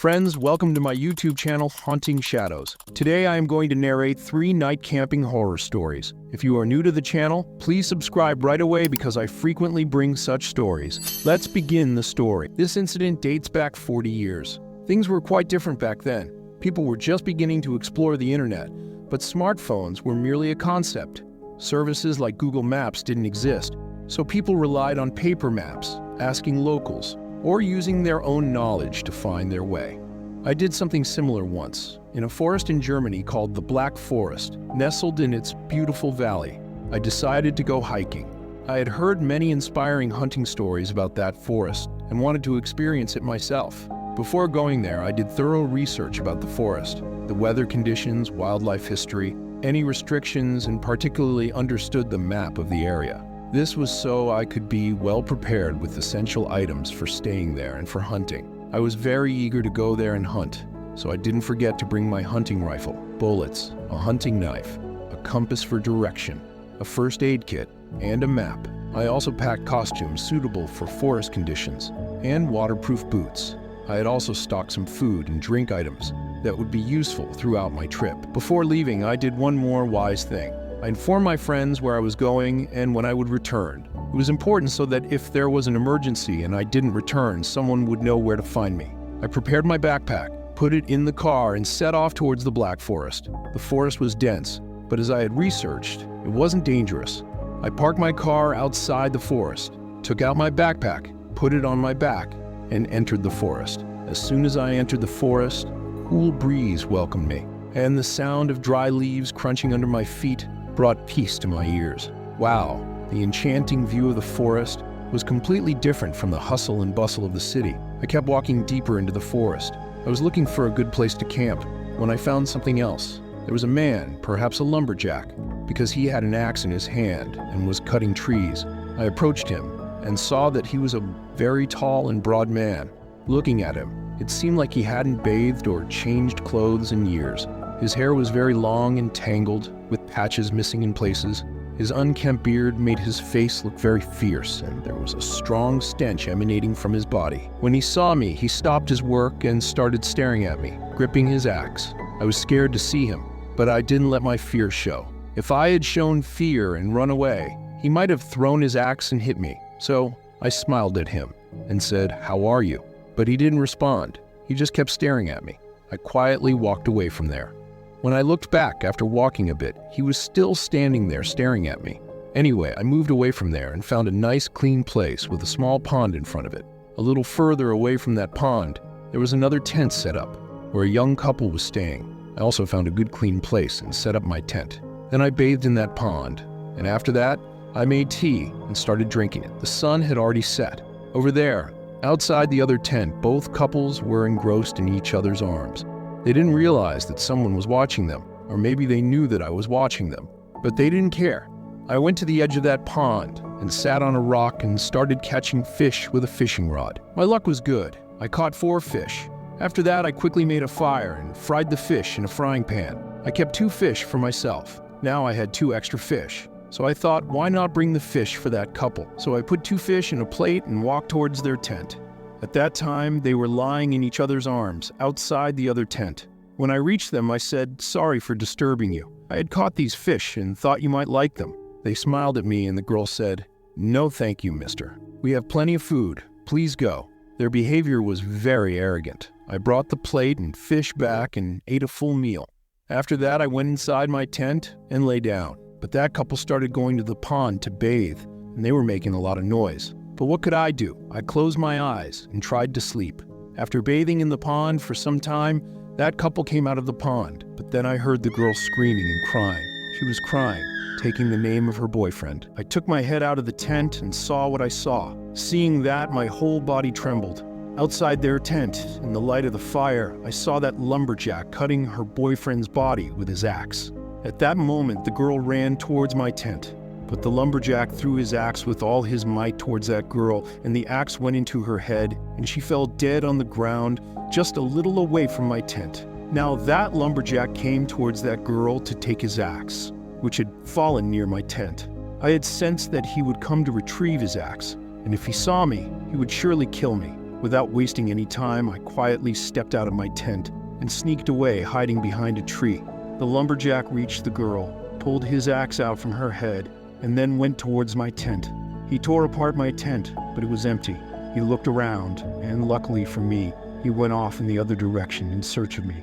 Friends, welcome to my YouTube channel, Haunting Shadows. Today I am going to narrate 3 night camping horror stories. If you are new to the channel, please subscribe right away because I frequently bring such stories. Let's begin the story. This incident dates back 40 years. Things were quite different back then. People were just beginning to explore the internet, but smartphones were merely a concept. Services like Google Maps didn't exist, so people relied on paper maps, asking locals, or using their own knowledge to find their way. I did something similar once, in a forest in Germany called the Black Forest, nestled in its beautiful valley. I decided to go hiking. I had heard many inspiring hunting stories about that forest and wanted to experience it myself. Before going there, I did thorough research about the forest, the weather conditions, wildlife history, any restrictions, and particularly understood the map of the area. This was so I could be well prepared with essential items for staying there and for hunting. I was very eager to go there and hunt, so I didn't forget to bring my hunting rifle, bullets, a hunting knife, a compass for direction, a first aid kit, and a map. I also packed costumes suitable for forest conditions and waterproof boots. I had also stocked some food and drink items that would be useful throughout my trip. Before leaving, I did one more wise thing. I informed my friends where I was going and when I would return. It was important so that if there was an emergency and I didn't return, someone would know where to find me. I prepared my backpack, put it in the car, and set off towards the Black Forest. The forest was dense, but as I had researched, it wasn't dangerous. I parked my car outside the forest, took out my backpack, put it on my back, and entered the forest. As soon as I entered the forest, a cool breeze welcomed me, and the sound of dry leaves crunching under my feet brought peace to my ears. Wow, the enchanting view of the forest was completely different from the hustle and bustle of the city. I kept walking deeper into the forest. I was looking for a good place to camp when I found something else. There was a man, perhaps a lumberjack, because he had an axe in his hand and was cutting trees. I approached him and saw that he was a very tall and broad man. Looking at him, it seemed like he hadn't bathed or changed clothes in years. His hair was very long and tangled, with patches missing in places. His unkempt beard made his face look very fierce, and there was a strong stench emanating from his body. When he saw me, he stopped his work and started staring at me, gripping his axe. I was scared to see him, but I didn't let my fear show. If I had shown fear and run away, he might have thrown his axe and hit me. So I smiled at him and said, "How are you?" But he didn't respond. He just kept staring at me. I quietly walked away from there. When I looked back after walking a bit, he was still standing there staring at me. Anyway, I moved away from there and found a nice clean place with a small pond in front of it. A little further away from that pond, there was another tent set up where a young couple was staying. I also found a good clean place and set up my tent. Then I bathed in that pond, and after that, I made tea and started drinking it. The sun had already set. Over there, outside the other tent, both couples were engrossed in each other's arms. They didn't realize that someone was watching them, or maybe they knew that I was watching them, but they didn't care. I went to the edge of that pond and sat on a rock and started catching fish with a fishing rod. My luck was good. I caught 4 fish. After that, I quickly made a fire and fried the fish in a frying pan. I kept 2 fish for myself. Now I had 2 extra fish. So I thought, why not bring the fish for that couple? So I put 2 fish in a plate and walked towards their tent. At that time, they were lying in each other's arms, outside the other tent. When I reached them, I said, "Sorry for disturbing you. I had caught these fish and thought you might like them." They smiled at me and the girl said, "No thank you, mister. We have plenty of food. Please go." Their behavior was very arrogant. I brought the plate and fish back and ate a full meal. After that, I went inside my tent and lay down. But that couple started going to the pond to bathe, and they were making a lot of noise. But what could I do? I closed my eyes and tried to sleep. After bathing in the pond for some time, that couple came out of the pond, but then I heard the girl screaming and crying. She was crying, taking the name of her boyfriend. I took my head out of the tent and saw what I saw. Seeing that, my whole body trembled. Outside their tent, in the light of the fire, I saw that lumberjack cutting her boyfriend's body with his axe. At that moment, the girl ran towards my tent. But the lumberjack threw his axe with all his might towards that girl, and the axe went into her head, and she fell dead on the ground, just a little away from my tent. Now that lumberjack came towards that girl to take his axe, which had fallen near my tent. I had sensed that he would come to retrieve his axe, and if he saw me, he would surely kill me. Without wasting any time, I quietly stepped out of my tent and sneaked away, hiding behind a tree. The lumberjack reached the girl, pulled his axe out from her head, and then went towards my tent. He tore apart my tent, but it was empty. He looked around, and luckily for me, he went off in the other direction in search of me.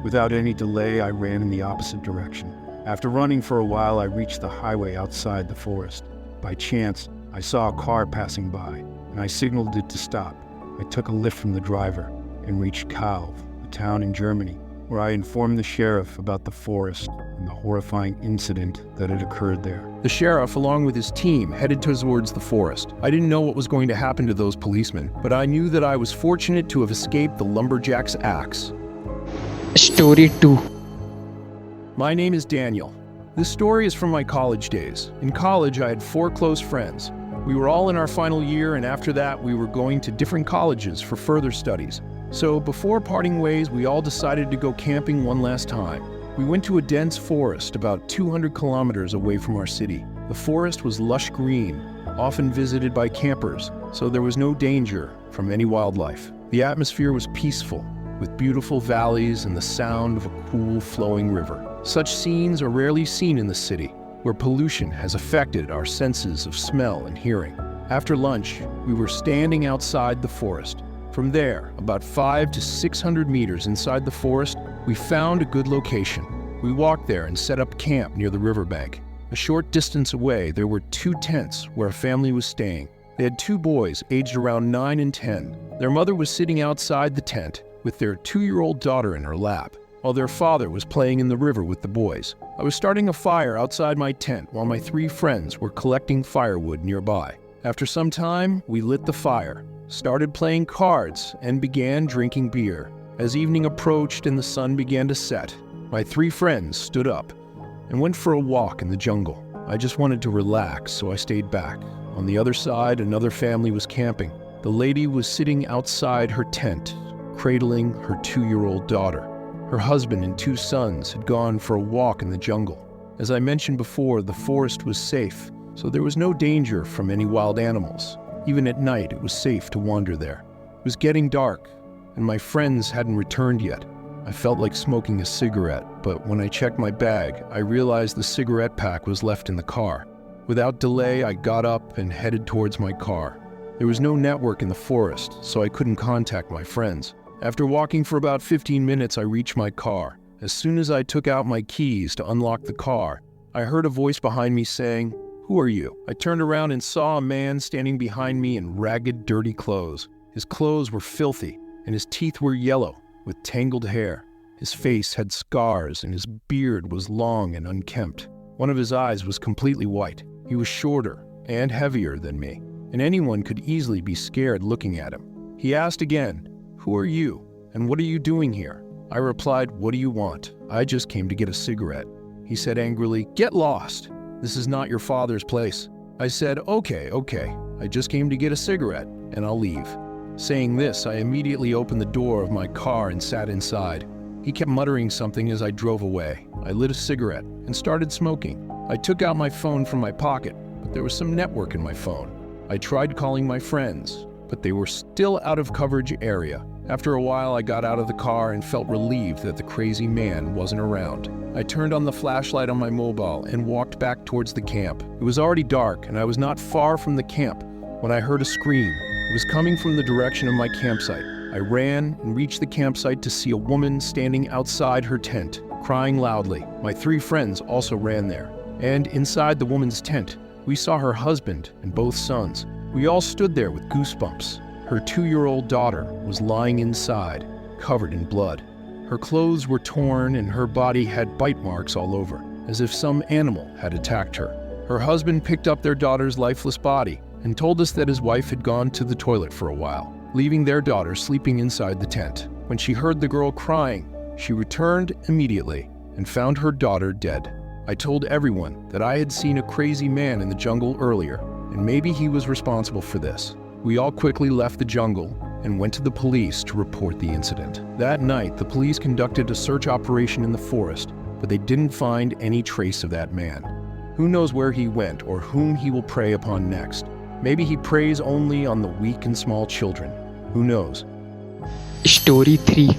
Without any delay, I ran in the opposite direction. After running for a while, I reached the highway outside the forest. By chance, I saw a car passing by, and I signaled it to stop. I took a lift from the driver and reached Kalv, a town in Germany, where I informed the sheriff about the forest and the horrifying incident that had occurred there. The sheriff, along with his team, headed towards the forest. I didn't know what was going to happen to those policemen, but I knew that I was fortunate to have escaped the lumberjack's axe. Story 2. My name is Daniel. This story is from my college days. In college, I had 4 close friends. We were all in our final year, and after that, we were going to different colleges for further studies. So before parting ways, we all decided to go camping one last time. We went to a dense forest about 200 kilometers away from our city. The forest was lush green, often visited by campers, so there was no danger from any wildlife. The atmosphere was peaceful, with beautiful valleys and the sound of a cool flowing river. Such scenes are rarely seen in the city, where pollution has affected our senses of smell and hearing. After lunch, we were standing outside the forest. From there, about 500 to 600 meters inside the forest, we found a good location. We walked there and set up camp near the riverbank. A short distance away, there were 2 tents where a family was staying. They had 2 boys aged around 9 and 10. Their mother was sitting outside the tent with their 2-year-old daughter in her lap, while their father was playing in the river with the boys. I was starting a fire outside my tent while my 3 friends were collecting firewood nearby. After some time, we lit the fire, started playing cards, and began drinking beer. As evening approached and the sun began to set, my 3 friends stood up and went for a walk in the jungle. I just wanted to relax, so I stayed back. On the other side, another family was camping. The lady was sitting outside her tent, cradling her 2-year-old daughter. Her husband and 2 sons had gone for a walk in the jungle. As I mentioned before, the forest was safe, so there was no danger from any wild animals. Even at night, it was safe to wander there. It was getting dark, and my friends hadn't returned yet. I felt like smoking a cigarette, but when I checked my bag, I realized the cigarette pack was left in the car. Without delay, I got up and headed towards my car. There was no network in the forest, so I couldn't contact my friends. After walking for about 15 minutes, I reached my car. As soon as I took out my keys to unlock the car, I heard a voice behind me saying, "Who are you?" I turned around and saw a man standing behind me in ragged, dirty clothes. His clothes were filthy, and his teeth were yellow, with tangled hair. His face had scars, and his beard was long and unkempt. One of his eyes was completely white. He was shorter and heavier than me, and anyone could easily be scared looking at him. He asked again, "Who are you, and what are you doing here?" I replied, "What do you want? I just came to get a cigarette." He said angrily, "Get lost. This is not your father's place." I said, Okay, I just came to get a cigarette, and I'll leave." Saying this, I immediately opened the door of my car and sat inside. He kept muttering something as I drove away. I lit a cigarette and started smoking. I took out my phone from my pocket, but there was some network in my phone. I tried calling my friends, but they were still out of coverage area. After a while, I got out of the car and felt relieved that the crazy man wasn't around. I turned on the flashlight on my mobile and walked back towards the camp. It was already dark, and I was not far from the camp when I heard a scream. It was coming from the direction of my campsite. I ran and reached the campsite to see a woman standing outside her tent, crying loudly. My 3 friends also ran there, and inside the woman's tent, we saw her husband and both sons. We all stood there with goosebumps. Her 2-year-old daughter was lying inside, covered in blood. Her clothes were torn and her body had bite marks all over, as if some animal had attacked her. Her husband picked up their daughter's lifeless body and told us that his wife had gone to the toilet for a while, leaving their daughter sleeping inside the tent. When she heard the girl crying, she returned immediately and found her daughter dead. I told everyone that I had seen a crazy man in the jungle earlier, and maybe he was responsible for this. We all quickly left the jungle and went to the police to report the incident. That night, the police conducted a search operation in the forest, but they didn't find any trace of that man. Who knows where he went or whom he will prey upon next? Maybe he preys only on the weak and small children. Who knows? Story 3.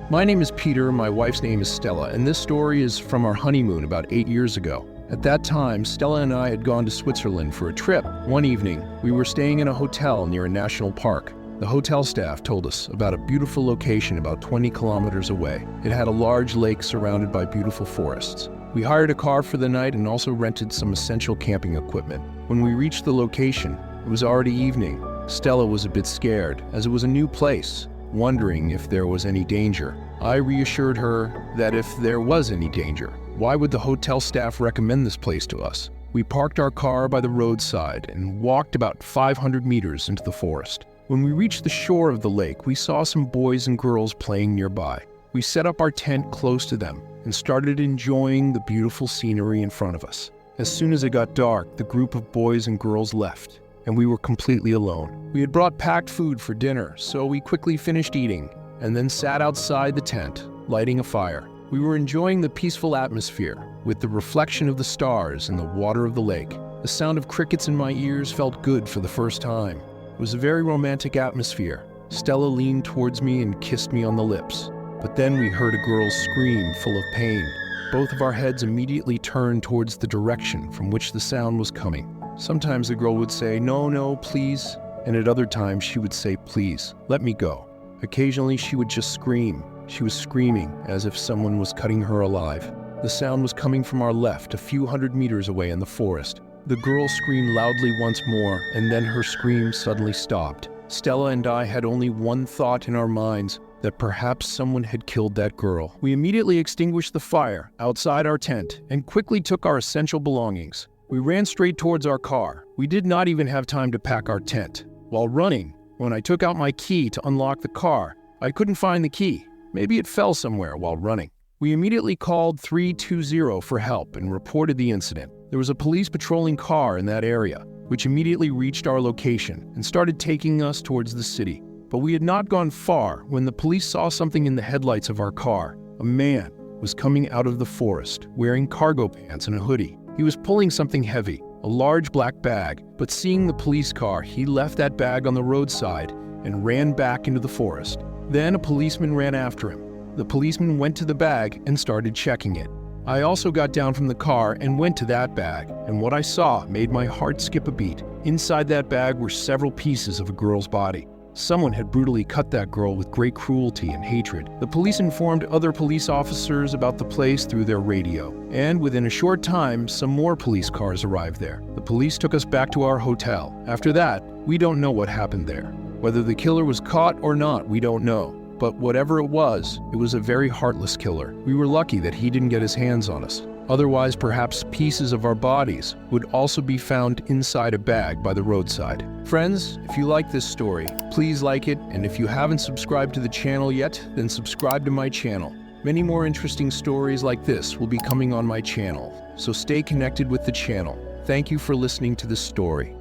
My name is Peter, my wife's name is Stella, and this story is from our honeymoon about 8 years ago. At that time, Stella and I had gone to Switzerland for a trip. One evening, we were staying in a hotel near a national park. The hotel staff told us about a beautiful location about 20 kilometers away. It had a large lake surrounded by beautiful forests. We hired a car for the night and also rented some essential camping equipment. When we reached the location, it was already evening. Stella was a bit scared, as it was a new place, wondering if there was any danger. I reassured her that if there was any danger, why would the hotel staff recommend this place to us? We parked our car by the roadside and walked about 500 meters into the forest. When we reached the shore of the lake, we saw some boys and girls playing nearby. We set up our tent close to them and started enjoying the beautiful scenery in front of us. As soon as it got dark, the group of boys and girls left, and we were completely alone. We had brought packed food for dinner, so we quickly finished eating and then sat outside the tent, lighting a fire. We were enjoying the peaceful atmosphere with the reflection of the stars in the water of the lake. The sound of crickets in my ears felt good for the first time. It was a very romantic atmosphere. Stella leaned towards me and kissed me on the lips. But then we heard a girl's scream full of pain. Both of our heads immediately turned towards the direction from which the sound was coming. Sometimes the girl would say, "No, no, please," and at other times she would say, "Please, let me go." Occasionally she would just scream. She was screaming as if someone was cutting her alive. The sound was coming from our left, a few hundred meters away in the forest. The girl screamed loudly once more, and then her scream suddenly stopped. Stella and I had only one thought in our minds, that perhaps someone had killed that girl. We immediately extinguished the fire outside our tent and quickly took our essential belongings. We ran straight towards our car. We did not even have time to pack our tent. While running, when I took out my key to unlock the car, I couldn't find the key. Maybe it fell somewhere while running. We immediately called 320 for help and reported the incident. There was a police patrolling car in that area, which immediately reached our location and started taking us towards the city. But we had not gone far when the police saw something in the headlights of our car. A man was coming out of the forest, wearing cargo pants and a hoodie. He was pulling something heavy, a large black bag, but seeing the police car, he left that bag on the roadside and ran back into the forest. Then a policeman ran after him. The policeman went to the bag and started checking it. I also got down from the car and went to that bag, and what I saw made my heart skip a beat. Inside that bag were several pieces of a girl's body. Someone had brutally cut that girl with great cruelty and hatred. The police informed other police officers about the place through their radio, and within a short time, some more police cars arrived there. The police took us back to our hotel. After that, we don't know what happened there. Whether the killer was caught or not, we don't know. But whatever it was a very heartless killer. We were lucky that he didn't get his hands on us. Otherwise, perhaps pieces of our bodies would also be found inside a bag by the roadside. Friends, if you like this story, please like it, and if you haven't subscribed to the channel yet, then subscribe to my channel. Many more interesting stories like this will be coming on my channel, so stay connected with the channel. Thank you for listening to this story.